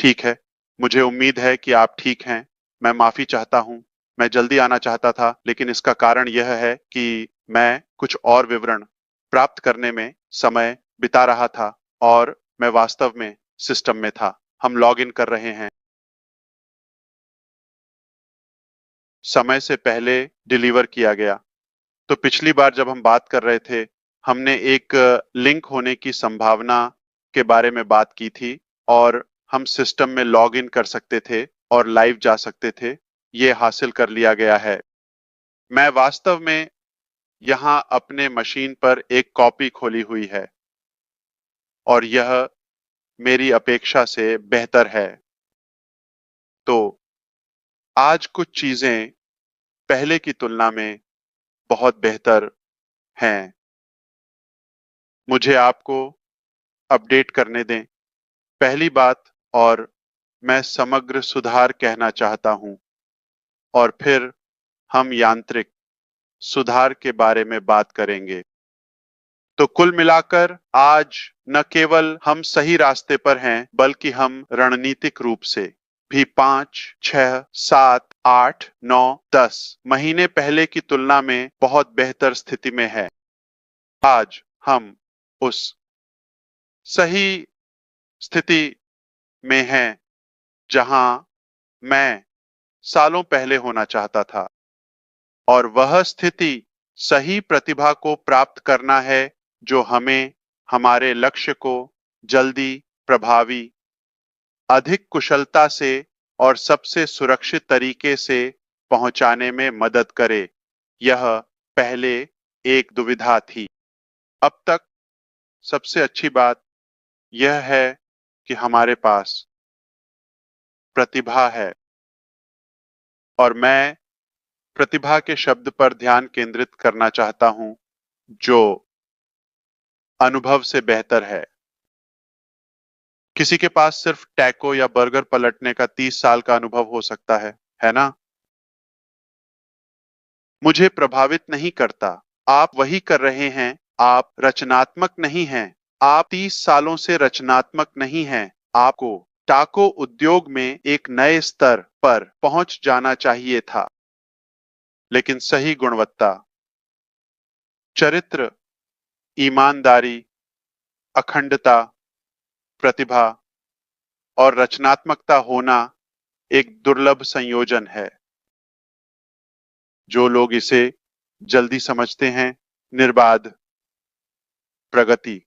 ठीक है, मुझे उम्मीद है कि आप ठीक हैं। मैं माफ़ी चाहता हूँ। मैं जल्दी आना चाहता था, लेकिन इसका कारण यह है कि मैं कुछ और विवरण प्राप्त करने में समय बिता रहा था और मैं वास्तव में सिस्टम में था। हम लॉग इन कर रहे हैं। समय से पहले डिलीवर किया गया। तो पिछली बार जब हम बात कर रहे थे, हमने एक लिंक होने की संभावना के बारे में बात की थी और हम सिस्टम में लॉग इन कर सकते थे और लाइव जा सकते थे। ये हासिल कर लिया गया है। मैं वास्तव में यहाँ अपने मशीन पर एक कॉपी खोली हुई है और यह मेरी अपेक्षा से बेहतर है। तो आज कुछ चीजें पहले की तुलना में बहुत बेहतर हैं। मुझे आपको अपडेट करने दें। पहली बात, और मैं समग्र सुधार कहना चाहता हूं और फिर हम यांत्रिक सुधार के बारे में बात करेंगे। तो कुल मिलाकर आज न केवल हम सही रास्ते पर हैं, बल्कि हम रणनीतिक रूप से भी 5, 6, 7, 8, 9, 10 महीने पहले की तुलना में बहुत बेहतर स्थिति में है। आज हम उस सही स्थिति में हैं जहां मैं सालों पहले होना चाहता था, और वह स्थिति सही प्रतिभा को प्राप्त करना है जो हमें हमारे लक्ष्य को जल्दी, प्रभावी, अधिक कुशलता से और सबसे सुरक्षित तरीके से पहुंचाने में मदद करे। यह पहले एक दुविधा थी। अब तक सबसे अच्छी बात यह है कि हमारे पास प्रतिभा है, और मैं प्रतिभा के शब्द पर ध्यान केंद्रित करना चाहता हूं, जो अनुभव से बेहतर है। किसी के पास सिर्फ टैको या बर्गर पलटने का 30 साल का अनुभव हो सकता है ना? मुझे प्रभावित नहीं करता। आप वही कर रहे हैं। आप रचनात्मक नहीं हैं। आप 30 सालों से रचनात्मक नहीं हैं। आपको टाको उद्योग में एक नए स्तर पर पहुंच जाना चाहिए था, लेकिन सही गुणवत्ता, चरित्र, ईमानदारी, अखंडता, प्रतिभा और रचनात्मकता होना एक दुर्लभ संयोजन है। जो लोग इसे जल्दी समझते हैं, निर्बाध प्रगति,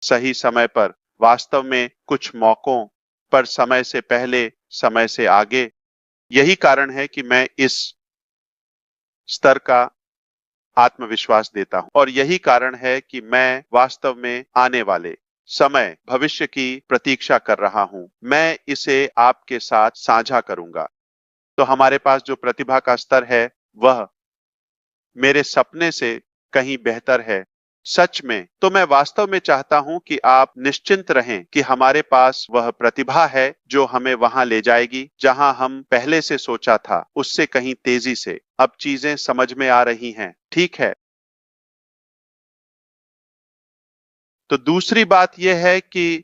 सही समय पर, वास्तव में कुछ मौकों पर समय से पहले, समय से आगे। यही कारण है कि मैं इस स्तर का आत्मविश्वास देता हूं, और यही कारण है कि मैं वास्तव में आने वाले समय, भविष्य की प्रतीक्षा कर रहा हूं। मैं इसे आपके साथ साझा करूंगा। तो हमारे पास जो प्रतिभा का स्तर है, वह मेरे सपने से कहीं बेहतर है। सच में, तो मैं वास्तव में चाहता हूं कि आप निश्चिंत रहें कि हमारे पास वह प्रतिभा है जो हमें वहां ले जाएगी जहां हम पहले से सोचा था, उससे कहीं तेजी से। अब चीजें समझ में आ रही हैं, ठीक है? तो दूसरी बात यह है कि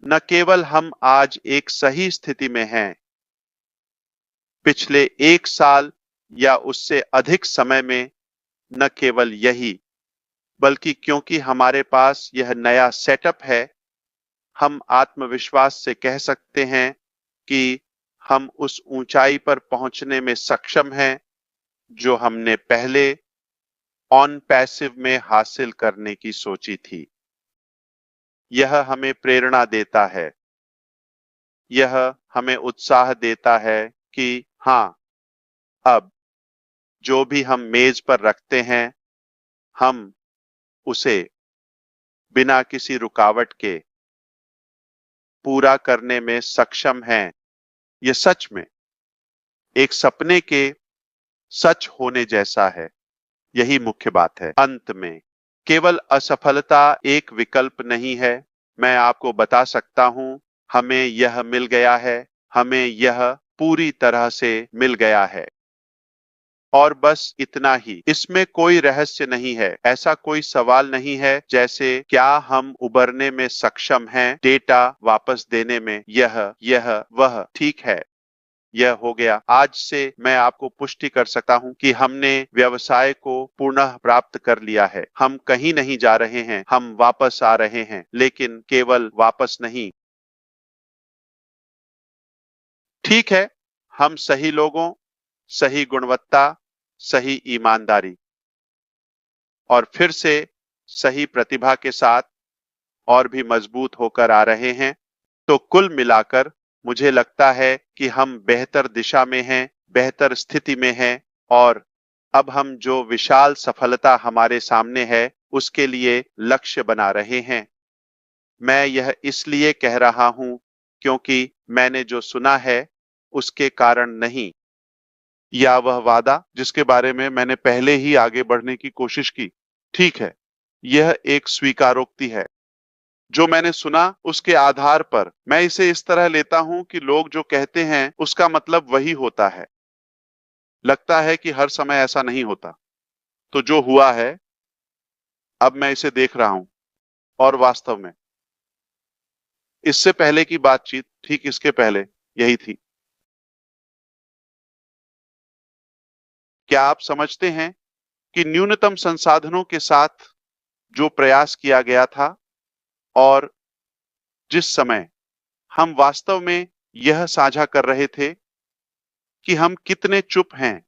न केवल हम आज एक सही स्थिति में हैं, पिछले 1 साल या उससे अधिक समय में न केवल यही, बल्कि क्योंकि हमारे पास यह नया सेटअप है, हम आत्मविश्वास से कह सकते हैं कि हम उस ऊंचाई पर पहुंचने में सक्षम हैं जो हमने पहले ऑन पैसिव में हासिल करने की सोची थी। यह हमें प्रेरणा देता है। यह हमें उत्साह देता है कि हाँ, अब जो भी हम मेज पर रखते हैं, हम उसे बिना किसी रुकावट के पूरा करने में सक्षम हैं। यह सच में एक सपने के सच होने जैसा है। यही मुख्य बात है। अंत में, केवल असफलता एक विकल्प नहीं है। मैं आपको बता सकता हूं, हमें यह मिल गया है। हमें यह पूरी तरह से मिल गया है। और बस इतना ही। इसमें कोई रहस्य नहीं है। ऐसा कोई सवाल नहीं है जैसे क्या हम उबरने में सक्षम हैं, डेटा वापस देने में। यह वह ठीक है। यह हो गया। आज से मैं आपको पुष्टि कर सकता हूं कि हमने व्यवसाय को पुनः प्राप्त कर लिया है। हम कहीं नहीं जा रहे हैं, हम वापस आ रहे हैं, लेकिन केवल वापस नहीं। ठीक है, हम सही लोगों, सही गुणवत्ता, सही ईमानदारी और फिर से सही प्रतिभा के साथ और भी मजबूत होकर आ रहे हैं। तो कुल मिलाकर मुझे लगता है कि हम बेहतर दिशा में हैं, बेहतर स्थिति में हैं और अब हम जो विशाल सफलता हमारे सामने है, उसके लिए लक्ष्य बना रहे हैं। मैं यह इसलिए कह रहा हूं क्योंकि मैंने जो सुना है, उसके कारण नहीं, या वह वादा जिसके बारे में मैंने पहले ही आगे बढ़ने की कोशिश की। ठीक है, यह एक स्वीकारोक्ति है। जो मैंने सुना उसके आधार पर मैं इसे इस तरह लेता हूं कि लोग जो कहते हैं उसका मतलब वही होता है। लगता है कि हर समय ऐसा नहीं होता। तो जो हुआ है, अब मैं इसे देख रहा हूं और वास्तव में इससे पहले की बातचीत, ठीक इसके पहले, यही थी। क्या आप समझते हैं कि न्यूनतम संसाधनों के साथ जो प्रयास किया गया था और जिस समय हम वास्तव में यह साझा कर रहे थे कि हम कितने चुप हैं,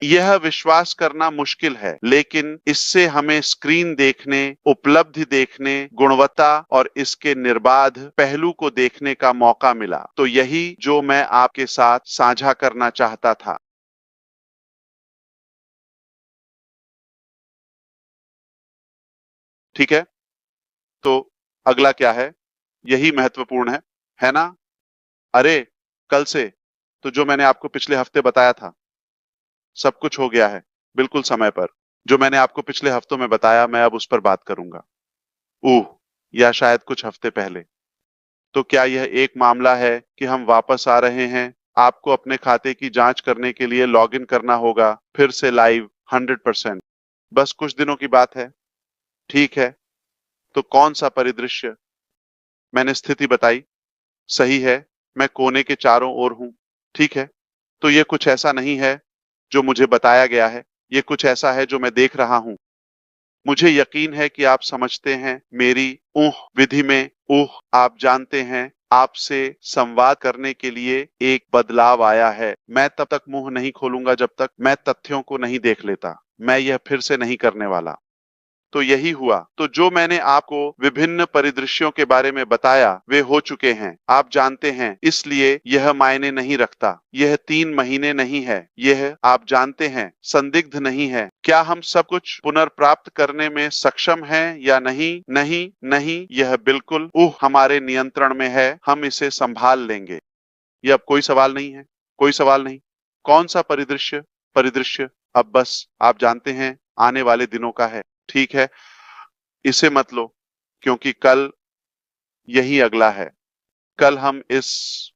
यह विश्वास करना मुश्किल है, लेकिन इससे हमें स्क्रीन देखने, उपलब्धि देखने, गुणवत्ता और इसके निर्बाध पहलू को देखने का मौका मिला। तो यही जो मैं आपके साथ साझा करना चाहता था। ठीक है, तो अगला क्या है? यही महत्वपूर्ण है ना? अरे, कल से तो जो मैंने आपको पिछले हफ्ते बताया था, सब कुछ हो गया है, बिल्कुल समय पर। जो मैंने आपको पिछले हफ्तों में बताया, मैं अब उस पर बात करूंगा। या शायद कुछ हफ्ते पहले। तो क्या यह एक मामला है कि हम वापस आ रहे हैं? आपको अपने खाते की जांच करने के लिए लॉगिन करना होगा, फिर से लाइव 100%। बस कुछ दिनों की बात है। ठीक है, तो कौन सा परिदृश्य? मैंने स्थिति बताई, सही है। मैं कोने के चारों ओर हूं। ठीक है, तो ये कुछ ऐसा नहीं है जो मुझे बताया गया है, ये कुछ ऐसा है जो मैं देख रहा हूं। मुझे यकीन है कि आप समझते हैं मेरी विधि में। आप जानते हैं, आपसे संवाद करने के लिए एक बदलाव आया है। मैं तब तक मुंह नहीं खोलूंगा जब तक मैं तथ्यों को नहीं देख लेता। मैं यह फिर से नहीं करने वाला। तो यही हुआ। तो जो मैंने आपको विभिन्न परिदृश्यों के बारे में बताया, वे हो चुके हैं। आप जानते हैं, इसलिए यह मायने नहीं रखता। यह 3 महीने नहीं है। यह, आप जानते हैं, संदिग्ध नहीं है। क्या हम सब कुछ पुनर्प्राप्त करने में सक्षम हैं या नहीं? नहीं, नहीं, यह बिल्कुल हमारे नियंत्रण में है। हम इसे संभाल लेंगे। यह अब कोई सवाल नहीं है। कोई सवाल नहीं। कौन सा परिदृश्य? परिदृश्य अब बस, आप जानते हैं, आने वाले दिनों का है। ठीक है, इसे मत लो, क्योंकि कल यही अगला है। कल हम इस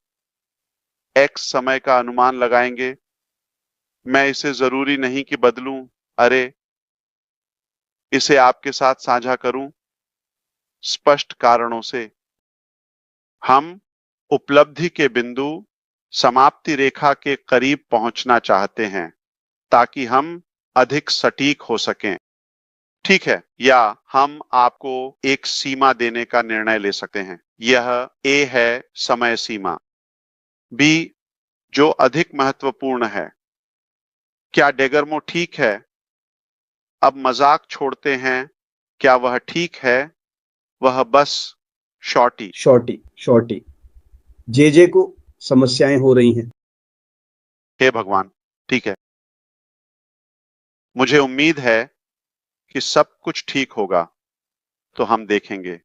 एक्स समय का अनुमान लगाएंगे। मैं इसे जरूरी नहीं कि बदलूं। अरे, इसे आपके साथ साझा करूं, स्पष्ट कारणों से। हम उपलब्धि के बिंदु, समाप्ति रेखा के करीब पहुंचना चाहते हैं ताकि हम अधिक सटीक हो सकें। ठीक है, या हम आपको एक सीमा देने का निर्णय ले सकते हैं। यह ए है, समय सीमा। बी, जो अधिक महत्वपूर्ण है, क्या डेगरमो ठीक है? अब मजाक छोड़ते हैं, क्या वह ठीक है? वह बस शॉर्टी। शॉर्टी शॉर्टी जे को समस्याएं हो रही हैं। हे भगवान, ठीक है। मुझे उम्मीद है कि सब कुछ ठीक होगा। तो हम देखेंगे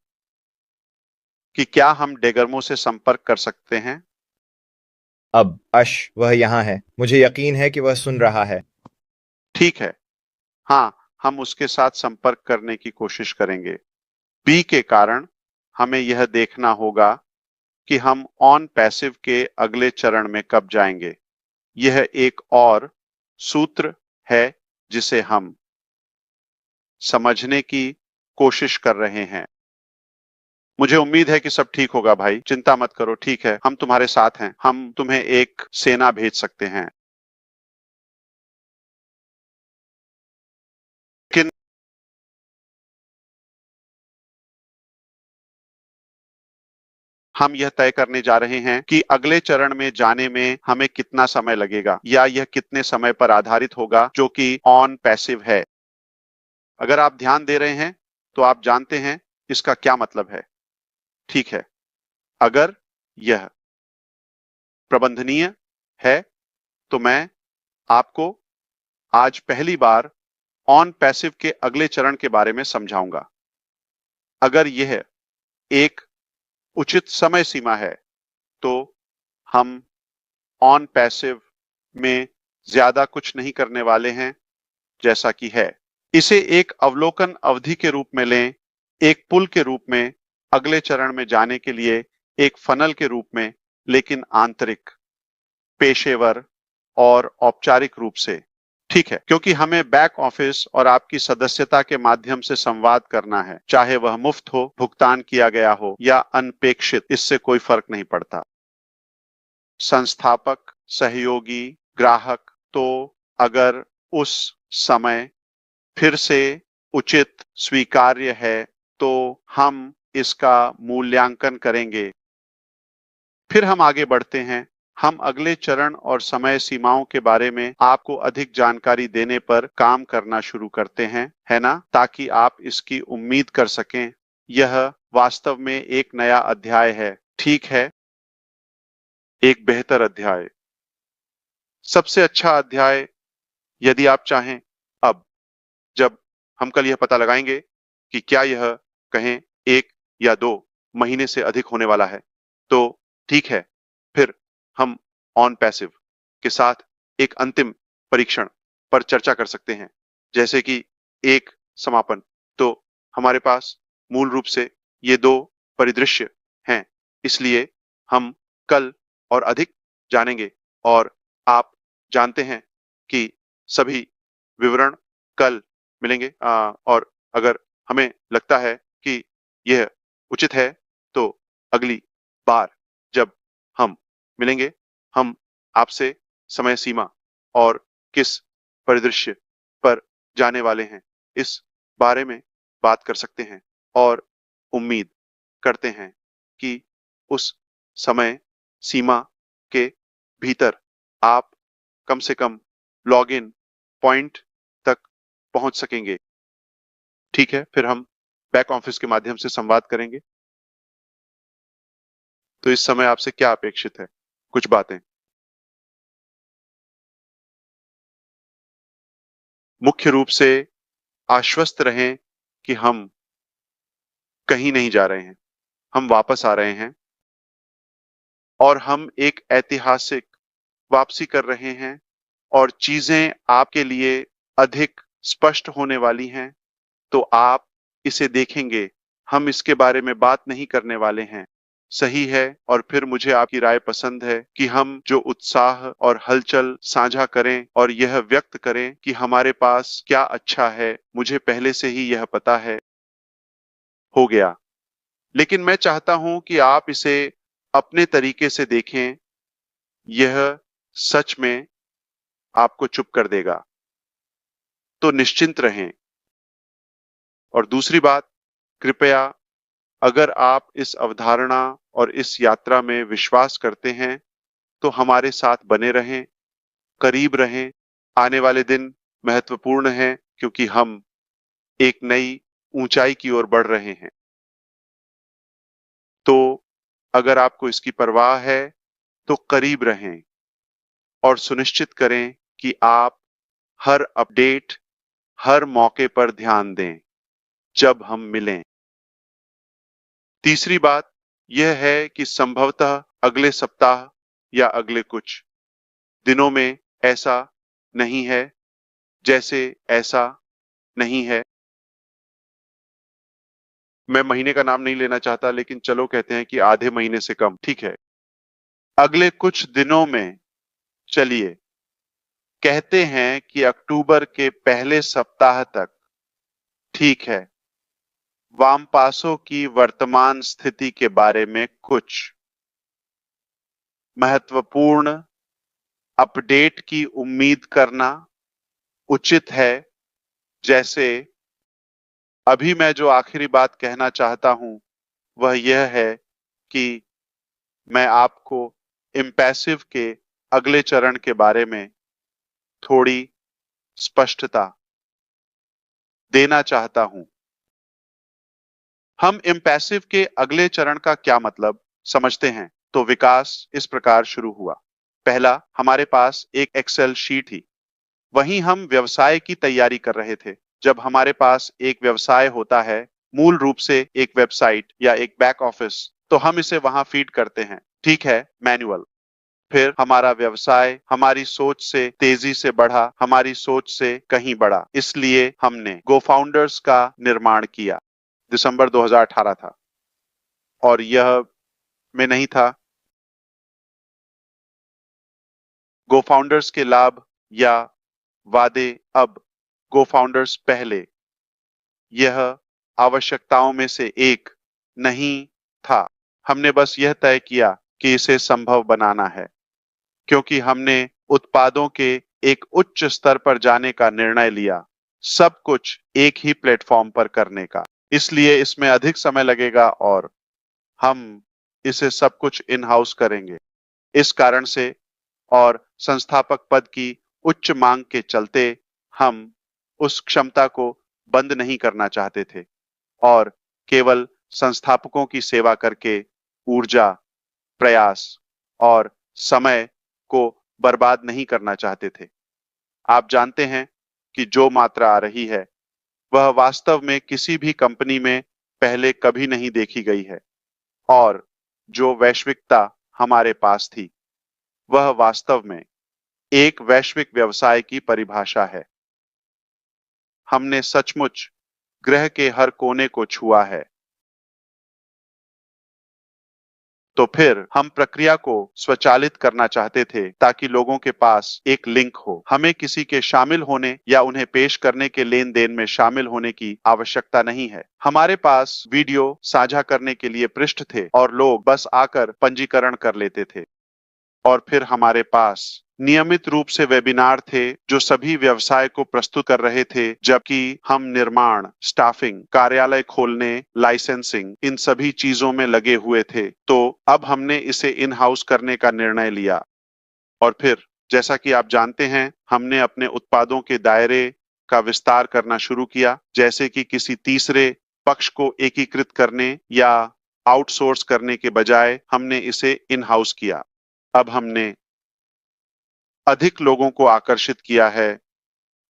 कि क्या हम डेगरमो से संपर्क कर सकते हैं। अब वह यहाँ है। मुझे यकीन है कि वह सुन रहा है। ठीक है, हाँ, हम उसके साथ संपर्क करने की कोशिश करेंगे। बी के कारण हमें यह देखना होगा कि हम ऑन पैसिव के अगले चरण में कब जाएंगे। यह एक और सूत्र है जिसे हम समझने की कोशिश कर रहे हैं। मुझे उम्मीद है कि सब ठीक होगा भाई, चिंता मत करो, ठीक है, हम तुम्हारे साथ हैं, हम तुम्हें एक सेना भेज सकते हैं। लेकिन हम यह तय करने जा रहे हैं कि अगले चरण में जाने में हमें कितना समय लगेगा या यह कितने समय पर आधारित होगा, जो कि ऑन पैसिव है। अगर आप ध्यान दे रहे हैं तो आप जानते हैं इसका क्या मतलब है। ठीक है, अगर यह प्रबंधनीय है तो मैं आपको आज पहली बार ऑन पैसिव के अगले चरण के बारे में समझाऊंगा। अगर यह एक उचित समय सीमा है तो हम ऑन पैसिव में ज्यादा कुछ नहीं करने वाले हैं, जैसा कि है। इसे एक अवलोकन अवधि के रूप में लें, एक पुल के रूप में अगले चरण में जाने के लिए, एक फनल के रूप में, लेकिन आंतरिक, पेशेवर और औपचारिक रूप से। ठीक है, क्योंकि हमें बैक ऑफिस और आपकी सदस्यता के माध्यम से संवाद करना है, चाहे वह मुफ्त हो, भुगतान किया गया हो या अनपेक्षित, इससे कोई फर्क नहीं पड़ता। संस्थापक, सहयोगी, ग्राहक, तो अगर उस समय फिर से उचित स्वीकार्य है तो हम इसका मूल्यांकन करेंगे। फिर हम आगे बढ़ते हैं। हम अगले चरण और समय सीमाओं के बारे में आपको अधिक जानकारी देने पर काम करना शुरू करते हैं, है ना, ताकि आप इसकी उम्मीद कर सकें। यह वास्तव में एक नया अध्याय है, ठीक है, एक बेहतर अध्याय, सबसे अच्छा अध्याय यदि आप चाहें। अब जब हम कल यह पता लगाएंगे कि क्या यह कहें 1 या 2 महीने से अधिक होने वाला है, तो ठीक है, फिर हम ऑन पैसिव के साथ एक अंतिम परीक्षण पर चर्चा कर सकते हैं, जैसे कि एक समापन। तो हमारे पास मूल रूप से ये 2 परिदृश्य हैं, इसलिए हम कल और अधिक जानेंगे और आप जानते हैं कि सभी विवरण कल मिलेंगे। और अगर हमें लगता है कि यह उचित है तो अगली बार जब हम मिलेंगे हम आपसे समय सीमा और किस परिदृश्य पर जाने वाले हैं इस बारे में बात कर सकते हैं और उम्मीद करते हैं कि उस समय सीमा के भीतर आप कम से कम लॉग इन पॉइंट तक पहुंच सकेंगे। ठीक है, फिर हम बैक ऑफिस के माध्यम से संवाद करेंगे। तो इस समय आपसे क्या अपेक्षित है? कुछ बातें। मुख्य रूप से आश्वस्त रहें कि हम कहीं नहीं जा रहे हैं, हम वापस आ रहे हैं और हम एक ऐतिहासिक वापसी कर रहे हैं और चीजें आपके लिए अधिक स्पष्ट होने वाली हैं। तो आप इसे देखेंगे, हम इसके बारे में बात नहीं करने वाले हैं, सही है। और फिर मुझे आपकी राय पसंद है कि हम जो उत्साह और हलचल साझा करें और यह व्यक्त करें कि हमारे पास क्या अच्छा है, मुझे पहले से ही यह पता है, हो गया। लेकिन मैं चाहता हूं कि आप इसे अपने तरीके से देखें, यह सच में आपको चुप कर देगा। तो निश्चिंत रहें। और दूसरी बात, कृपया अगर आप इस अवधारणा और इस यात्रा में विश्वास करते हैं तो हमारे साथ बने रहें, करीब रहें। आने वाले दिन महत्वपूर्ण हैं क्योंकि हम एक नई ऊंचाई की ओर बढ़ रहे हैं। तो अगर आपको इसकी परवाह है तो करीब रहें और सुनिश्चित करें कि आप हर अपडेट, हर मौके पर ध्यान दें जब हम मिलें। तीसरी बात यह है कि संभवतः अगले सप्ताह या अगले कुछ दिनों में ऐसा नहीं है, जैसे ऐसा नहीं है। मैं महीने का नाम नहीं लेना चाहता, लेकिन चलो कहते हैं कि आधे महीने से कम, ठीक है। अगले कुछ दिनों में चलिए कहते हैं कि अक्टूबर के पहले सप्ताह तक ठीक है। वामपासों की वर्तमान स्थिति के बारे में कुछ महत्वपूर्ण अपडेट की उम्मीद करना उचित है। जैसे अभी मैं जो आखिरी बात कहना चाहता हूं वह यह है कि मैं आपको इम्पैसिव के अगले चरण के बारे में थोड़ी स्पष्टता देना चाहता हूं। हम इम्पैसिव के अगले चरण का क्या मतलब समझते हैं तो विकास इस प्रकार शुरू हुआ। पहला, हमारे पास एक एक्सेल शीट थी। वहीं हम व्यवसाय की तैयारी कर रहे थे। जब हमारे पास एक व्यवसाय होता है, मूल रूप से एक वेबसाइट या एक बैक ऑफिस, तो हम इसे वहां फीड करते हैं। ठीक है, मैनुअल। फिर हमारा व्यवसाय हमारी सोच से तेजी से बढ़ा, हमारी सोच से कहीं बढ़ा। इसलिए हमने गो फाउंडर्स का निर्माण किया। दिसंबर 2018 था और यह में नहीं था। गो फाउंडर्स के लाभ या वादे अब, गो फाउंडर्स पहले, यह आवश्यकताओं में से एक नहीं था। हमने बस यह तय किया कि इसे संभव बनाना है, क्योंकि हमने उत्पादों के एक उच्च स्तर पर जाने का निर्णय लिया, सब कुछ एक ही प्लेटफॉर्म पर करने का। इसलिए इसमें अधिक समय लगेगा और हम इसे सब कुछ इन हाउस करेंगे। इस कारण से और संस्थापक पद की उच्च मांग के चलते हम उस क्षमता को बंद नहीं करना चाहते थे और केवल संस्थापकों की सेवा करके ऊर्जा, प्रयास और समय को बर्बाद नहीं करना चाहते थे। आप जानते हैं कि जो मात्रा आ रही है वह वास्तव में किसी भी कंपनी में पहले कभी नहीं देखी गई है और जो वैश्विकता हमारे पास थी वह वास्तव में एक वैश्विक व्यवसाय की परिभाषा है। हमने सचमुच ग्रह के हर कोने को छुआ है। तो फिर हम प्रक्रिया को स्वचालित करना चाहते थे ताकि लोगों के पास एक लिंक हो। हमें किसी के शामिल होने या उन्हें पेश करने के लेन देन में शामिल होने की आवश्यकता नहीं है। हमारे पास वीडियो साझा करने के लिए पृष्ठ थे और लोग बस आकर पंजीकरण कर लेते थे। और फिर हमारे पास नियमित रूप से वेबिनार थे जो सभी व्यवसाय को प्रस्तुत कर रहे थे, जबकि हम निर्माण, स्टाफिंग, कार्यालय खोलने, लाइसेंसिंग, इन सभी चीजों में लगे हुए थे। तो अब हमने इसे इन हाउस करने का निर्णय लिया और फिर जैसा कि आप जानते हैं, हमने अपने उत्पादों के दायरे का विस्तार करना शुरू किया, जैसे कि किसी तीसरे पक्ष को एकीकृत करने या आउटसोर्स करने के बजाय हमने इसे इन हाउस किया। अब हमने अधिक लोगों को आकर्षित किया है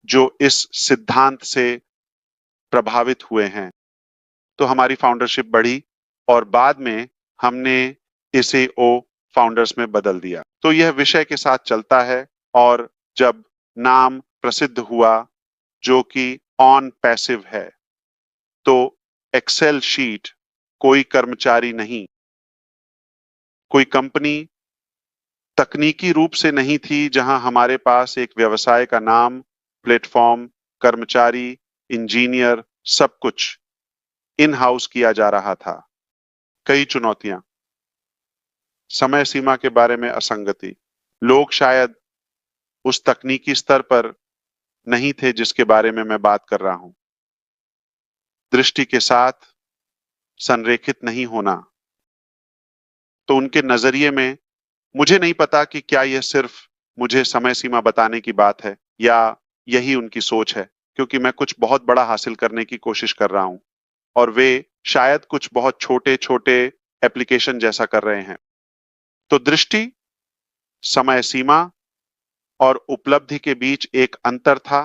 जो इस सिद्धांत से प्रभावित हुए हैं। तो हमारी फाउंडरशिप बढ़ी और बाद में हमने इसे ओ फाउंडर्स में बदल दिया। तो यह विषय के साथ चलता है और जब नाम प्रसिद्ध हुआ जो कि ऑन पैसिव है, तो एक्सेल शीट कोई कर्मचारी नहीं, कोई कंपनी तकनीकी रूप से नहीं थी जहां हमारे पास एक व्यवसाय का नाम, प्लेटफॉर्म, कर्मचारी, इंजीनियर, सब कुछ इन हाउस किया जा रहा था। कई चुनौतियां, समय सीमा के बारे में असंगति, लोग शायद उस तकनीकी स्तर पर नहीं थे जिसके बारे में मैं बात कर रहा हूं, दृष्टि के साथ संरेखित नहीं होना। तो उनके नजरिए में मुझे नहीं पता कि क्या यह सिर्फ मुझे समय सीमा बताने की बात है या यही उनकी सोच है, क्योंकि मैं कुछ बहुत बड़ा हासिल करने की कोशिश कर रहा हूं और वे शायद कुछ बहुत छोटे छोटे एप्लीकेशन जैसा कर रहे हैं। तो दृष्टि, समय सीमा और उपलब्धि के बीच एक अंतर था,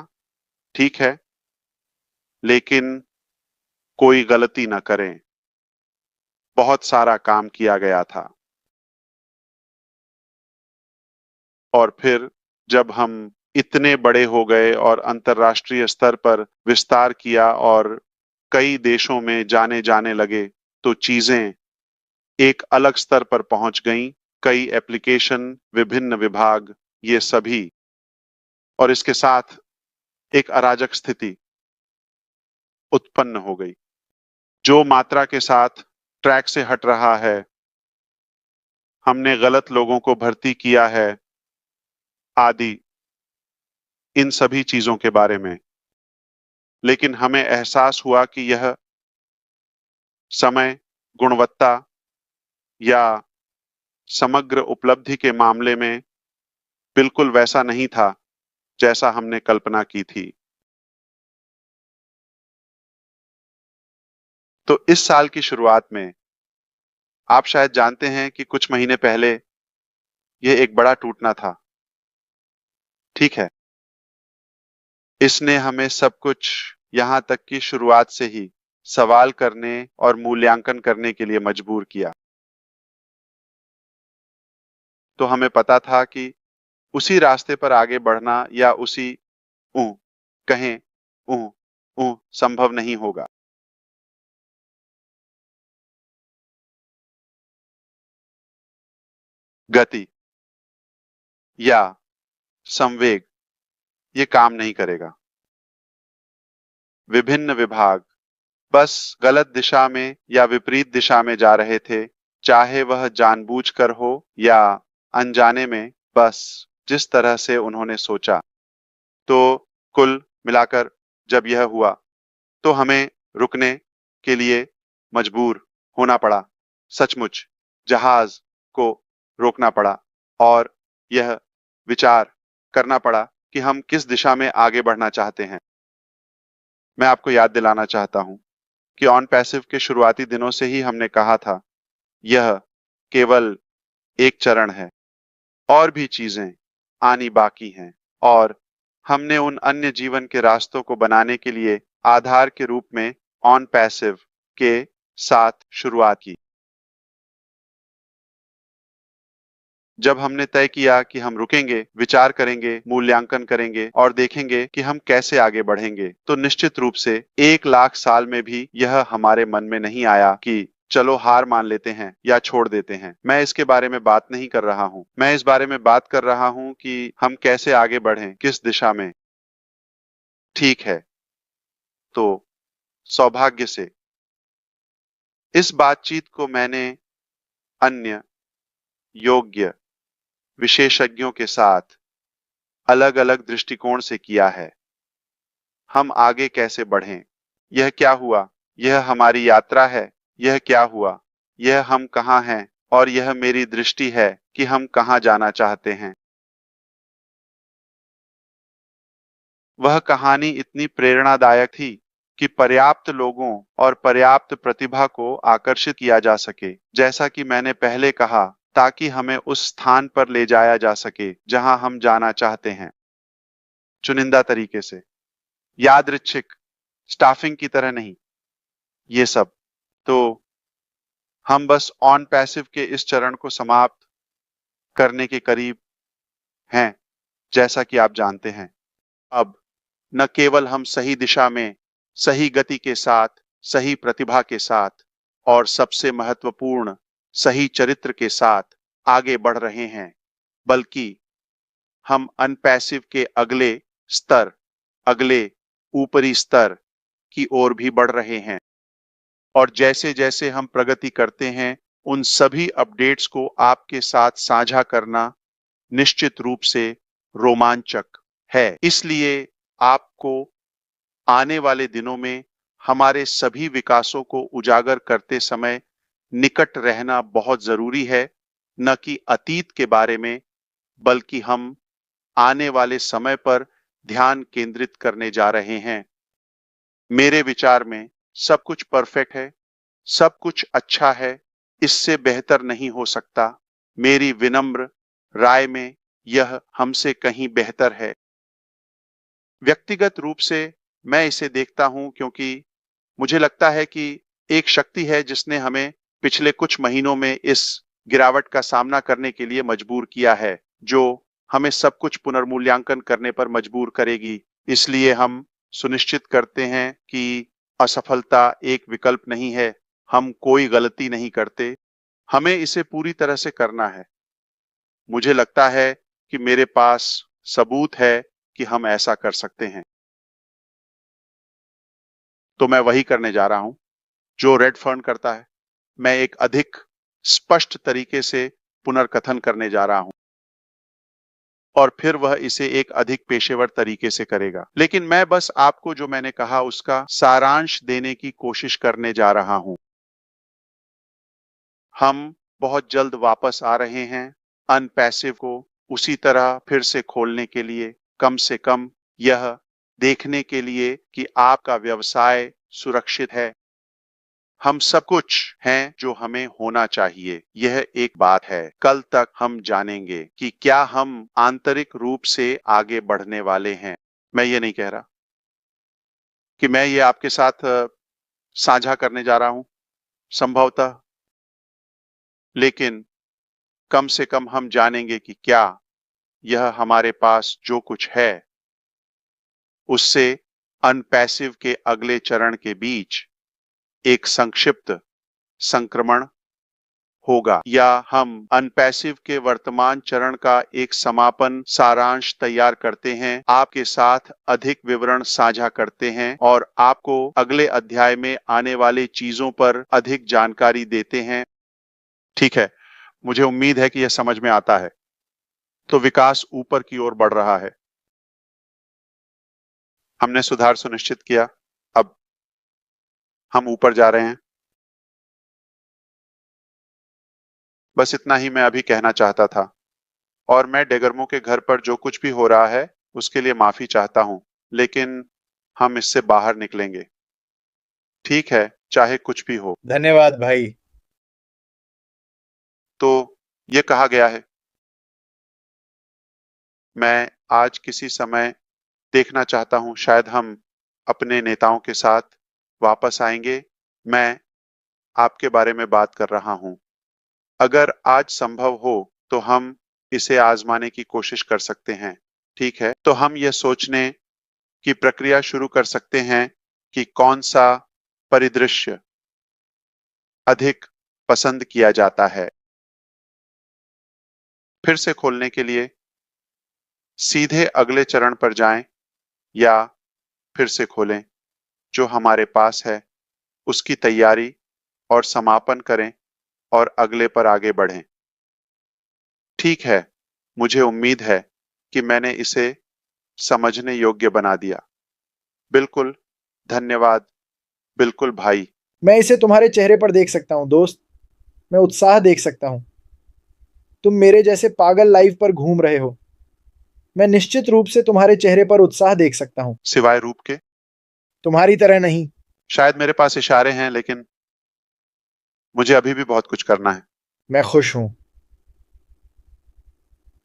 ठीक है, लेकिन कोई गलती न करें, बहुत सारा काम किया गया था। और फिर जब हम इतने बड़े हो गए और अंतर्राष्ट्रीय स्तर पर विस्तार किया और कई देशों में जाने लगे, तो चीजें एक अलग स्तर पर पहुंच गईं। कई एप्लीकेशन, विभिन्न विभाग, ये सभी। और इसके साथ एक अराजक स्थिति उत्पन्न हो गई। जो मात्रा के साथ ट्रैक से हट रहा है, हमने गलत लोगों को भर्ती किया है, आदि इन सभी चीजों के बारे में। लेकिन हमें एहसास हुआ कि यह समय, गुणवत्ता या समग्र उपलब्धि के मामले में बिल्कुल वैसा नहीं था जैसा हमने कल्पना की थी। तो इस साल की शुरुआत में आप शायद जानते हैं कि कुछ महीने पहले यह एक बड़ा टूटना था। ठीक है, इसने हमें सब कुछ यहां तक कि शुरुआत से ही सवाल करने और मूल्यांकन करने के लिए मजबूर किया। तो हमें पता था कि उसी रास्ते पर आगे बढ़ना या उसी ऊं कहें ऊं ऊं संभव नहीं होगा। गति या संवेग ये काम नहीं करेगा। विभिन्न विभाग बस गलत दिशा में या विपरीत दिशा में जा रहे थे, चाहे वह जानबूझकर हो या अनजाने में, बस जिस तरह से उन्होंने सोचा। तो कुल मिलाकर जब यह हुआ तो हमें रुकने के लिए मजबूर होना पड़ा। सचमुच जहाज को रोकना पड़ा और यह विचार करना पड़ा कि हम किस दिशा में आगे बढ़ना चाहते हैं। मैं आपको याद दिलाना चाहता हूं कि ऑन पैसिव के शुरुआती दिनों से ही हमने कहा था, यह केवल एक चरण है, और भी चीजें आनी बाकी हैं, और हमने उन अन्य जीवन के रास्तों को बनाने के लिए आधार के रूप में ऑन पैसिव के साथ शुरुआत की। जब हमने तय किया कि हम रुकेंगे, विचार करेंगे, मूल्यांकन करेंगे और देखेंगे कि हम कैसे आगे बढ़ेंगे, तो निश्चित रूप से 1,00,000 साल में भी यह हमारे मन में नहीं आया कि चलो हार मान लेते हैं या छोड़ देते हैं। मैं इसके बारे में बात नहीं कर रहा हूं। मैं इस बारे में बात कर रहा हूं कि हम कैसे आगे बढ़ें, किस दिशा में। ठीक है, तो सौभाग्य से इस बातचीत को मैंने अन्य योग्य विशेषज्ञों के साथ अलग-अलग दृष्टिकोण से किया है। हम आगे कैसे बढ़ें? यह क्या हुआ? यह हमारी यात्रा है। यह क्या हुआ? यह हम कहाँ हैं? और यह मेरी दृष्टि है कि हम कहाँ जाना चाहते हैं। वह कहानी इतनी प्रेरणादायक थी कि पर्याप्त लोगों और पर्याप्त प्रतिभा को आकर्षित किया जा सके, जैसा कि मैंने पहले कहा, ताकि हमें उस स्थान पर ले जाया जा सके जहां हम जाना चाहते हैं। चुनिंदा तरीके से, यादृच्छिक स्टाफिंग की तरह नहीं। ये सब तो हम बस ऑन पैसिव के इस चरण को समाप्त करने के करीब हैं, जैसा कि आप जानते हैं। अब न केवल हम सही दिशा में, सही गति के साथ, सही प्रतिभा के साथ और सबसे महत्वपूर्ण सही चरित्र के साथ आगे बढ़ रहे हैं, बल्कि हम अनपैसिव के अगले स्तर, अगले ऊपरी स्तर की ओर भी बढ़ रहे हैं। और जैसे जैसे हम प्रगति करते हैं, उन सभी अपडेट्स को आपके साथ साझा करना निश्चित रूप से रोमांचक है। इसलिए आपको आने वाले दिनों में हमारे सभी विकासों को उजागर करते समय निकट रहना बहुत जरूरी है, न कि अतीत के बारे में, बल्कि हम आने वाले समय पर ध्यान केंद्रित करने जा रहे हैं। मेरे विचार में सब कुछ परफेक्ट है, सब कुछ अच्छा है, इससे बेहतर नहीं हो सकता। मेरी विनम्र राय में यह हमसे कहीं बेहतर है। व्यक्तिगत रूप से मैं इसे देखता हूं क्योंकि मुझे लगता है कि एक शक्ति है जिसने हमें पिछले कुछ महीनों में इस गिरावट का सामना करने के लिए मजबूर किया है, जो हमें सब कुछ पुनर्मूल्यांकन करने पर मजबूर करेगी। इसलिए हम सुनिश्चित करते हैं कि असफलता एक विकल्प नहीं है। हम कोई गलती नहीं करते, हमें इसे पूरी तरह से करना है। मुझे लगता है कि मेरे पास सबूत है कि हम ऐसा कर सकते हैं। तो मैं वही करने जा रहा हूं जो रेड फर्न करता है। मैं एक अधिक स्पष्ट तरीके से पुनर्कथन करने जा रहा हूं और फिर वह इसे एक अधिक पेशेवर तरीके से करेगा। लेकिन मैं बस आपको जो मैंने कहा उसका सारांश देने की कोशिश करने जा रहा हूं। हम बहुत जल्द वापस आ रहे हैं अनपैसिव को उसी तरह फिर से खोलने के लिए, कम से कम यह देखने के लिए कि आपका व्यवसाय सुरक्षित है। हम सब कुछ हैं जो हमें होना चाहिए। यह एक बात है। कल तक हम जानेंगे कि क्या हम आंतरिक रूप से आगे बढ़ने वाले हैं। मैं ये नहीं कह रहा कि मैं ये आपके साथ साझा करने जा रहा हूं, संभवतः, लेकिन कम से कम हम जानेंगे कि क्या यह हमारे पास जो कुछ है उससे अनपैसिव के अगले चरण के बीच एक संक्षिप्त संक्रमण होगा, या हम अनपैसिव के वर्तमान चरण का एक समापन सारांश तैयार करते हैं, आपके साथ अधिक विवरण साझा करते हैं और आपको अगले अध्याय में आने वाली चीजों पर अधिक जानकारी देते हैं। ठीक है, मुझे उम्मीद है कि यह समझ में आता है। तो विकास ऊपर की ओर बढ़ रहा है। हमने सुधार सुनिश्चित किया। अब हम ऊपर जा रहे हैं। बस इतना ही मैं अभी कहना चाहता था और मैं डेगर्मो के घर पर जो कुछ भी हो रहा है उसके लिए माफी चाहता हूं, लेकिन हम इससे बाहर निकलेंगे। ठीक है, चाहे कुछ भी हो। धन्यवाद भाई। तो ये कहा गया है। मैं आज किसी समय देखना चाहता हूं, शायद हम अपने नेताओं के साथ वापस आएंगे। मैं आपके बारे में बात कर रहा हूं। अगर आज संभव हो तो हम इसे आजमाने की कोशिश कर सकते हैं। ठीक है, तो हम यह सोचने की प्रक्रिया शुरू कर सकते हैं कि कौन सा परिदृश्य अधिक पसंद किया जाता है। फिर से खोलने के लिए सीधे अगले चरण पर जाएं या फिर से खोलें जो हमारे पास है, उसकी तैयारी और समापन करें और अगले पर आगे बढ़ें। ठीक है, मुझे उम्मीद है कि मैंने इसे समझने योग्य बना दिया। बिल्कुल, धन्यवाद। बिल्कुल भाई। मैं इसे तुम्हारे चेहरे पर देख सकता हूँ दोस्त। मैं उत्साह देख सकता हूँ। तुम मेरे जैसे पागल लाइफ पर घूम रहे हो। मैं निश्चित रूप से तुम्हारे चेहरे पर उत्साह देख सकता हूँ। सिवाय रूप के। तुम्हारी तरह नहीं। शायद मेरे पास इशारे हैं, लेकिन मुझे अभी भी बहुत कुछ करना है। मैं खुश हूँ।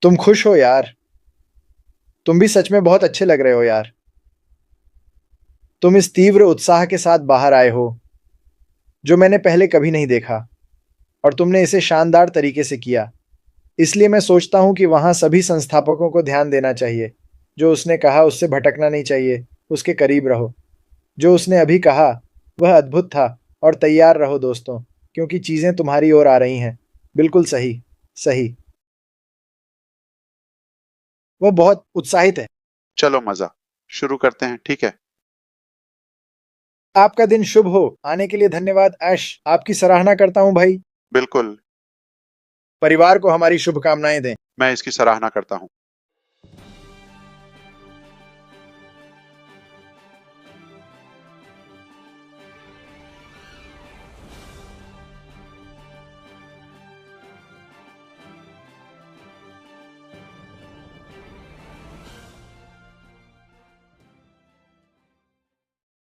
तुम खुश हो यार। तुम भी सच में बहुत अच्छे लग रहे हो यार। तुम इस तीव्र उत्साह के साथ बाहर आए हो जो मैंने पहले कभी नहीं देखा, और तुमने इसे शानदार तरीके से किया। इसलिए मैं सोचता हूँ कि वहाँ सभी संस्थापकों को ध्यान देना चाहिए। जो उसने कहा उससे भटकना नहीं चाहिए, उसके करीब रहो। जो उसने अभी कहा वह अद्भुत था, और तैयार रहो दोस्तों, क्योंकि चीजें तुम्हारी ओर आ रही हैं। बिल्कुल सही। सही। वह बहुत उत्साहित है। चलो मजा शुरू करते हैं। ठीक है। आपका दिन शुभ हो। आने के लिए धन्यवाद ऐश। आपकी सराहना करता हूँ भाई। बिल्कुल, परिवार को हमारी शुभकामनाएं दें। मैं इसकी सराहना करता हूँ।